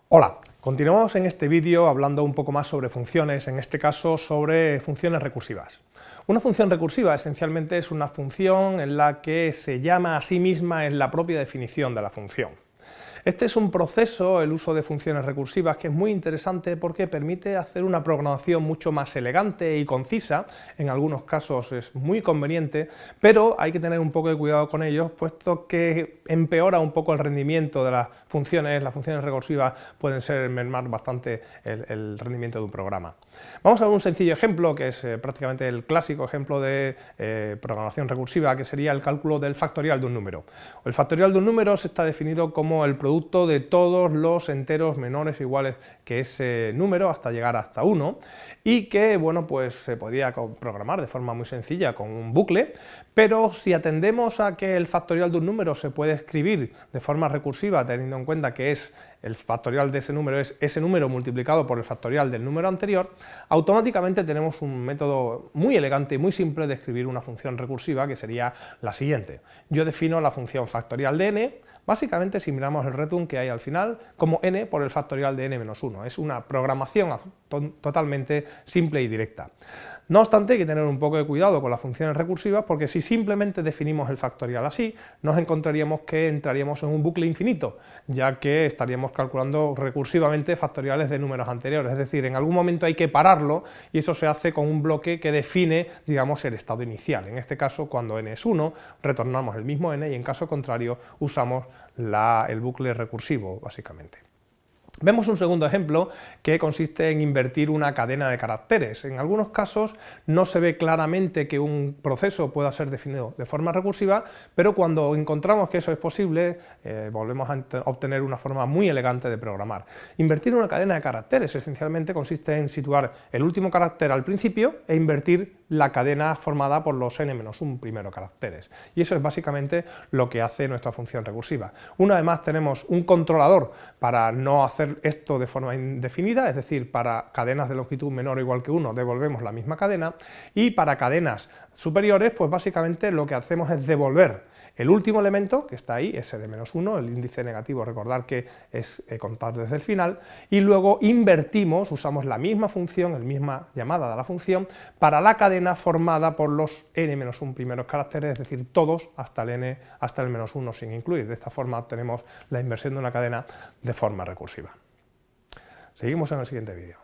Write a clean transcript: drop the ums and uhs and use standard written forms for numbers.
Hola, continuamos en este vídeo hablando un poco más sobre funciones, en este caso sobre funciones recursivas. Una función recursiva esencialmente es una función en la que se llama a sí misma en la propia definición de la función. Este es un proceso, el uso de funciones recursivas, que es muy interesante porque permite hacer una programación mucho más elegante y concisa. En algunos casos es muy conveniente, pero hay que tener un poco de cuidado con ellos, puesto que empeora un poco el rendimiento de las funciones recursivas pueden mermar bastante el rendimiento de un programa. Vamos a ver un sencillo ejemplo, que es prácticamente el clásico ejemplo de programación recursiva, que sería el cálculo del factorial de un número. El factorial de un número está definido como el producto de todos los enteros menores o iguales que ese número hasta llegar hasta 1, y que bueno, pues se podía programar de forma muy sencilla con un bucle, pero si atendemos a que el factorial de un número se puede escribir de forma recursiva, teniendo en cuenta que el factorial de ese número es ese número multiplicado por el factorial del número anterior, automáticamente tenemos un método muy elegante y muy simple de escribir una función recursiva, que sería la siguiente. Yo defino la función factorial de n, básicamente si miramos el return que hay al final, como n por el factorial de n-1. Es una programación totalmente simple y directa. No obstante, hay que tener un poco de cuidado con las funciones recursivas, porque si simplemente definimos el factorial así, nos encontraríamos que entraríamos en un bucle infinito, ya que estaríamos calculando recursivamente factoriales de números anteriores. Es decir, en algún momento hay que pararlo, y eso se hace con un bloque que define, digamos, el estado inicial. En este caso, cuando n es 1, retornamos el mismo n, y en caso contrario usamos el bucle recursivo, básicamente. Vemos un segundo ejemplo que consiste en invertir una cadena de caracteres. En algunos casos no se ve claramente que un proceso pueda ser definido de forma recursiva, pero cuando encontramos que eso es posible, volvemos a obtener una forma muy elegante de programar. Invertir una cadena de caracteres esencialmente consiste en situar el último carácter al principio e invertir la cadena formada por los n-1 primeros caracteres. Y eso es básicamente lo que hace nuestra función recursiva. Una vez más tenemos un controlador para no hacer esto de forma indefinida, es decir, para cadenas de longitud menor o igual que 1 devolvemos la misma cadena, y para cadenas superiores pues básicamente lo que hacemos es devolver el último elemento, que está ahí, ese de -1, el índice negativo, recordar que es contar desde el final, y luego invertimos, usamos la misma función, la misma llamada de la función, para la cadena formada por los n-1 primeros caracteres, es decir, todos hasta el -1 sin incluir. De esta forma obtenemos la inversión de una cadena de forma recursiva. Seguimos en el siguiente vídeo.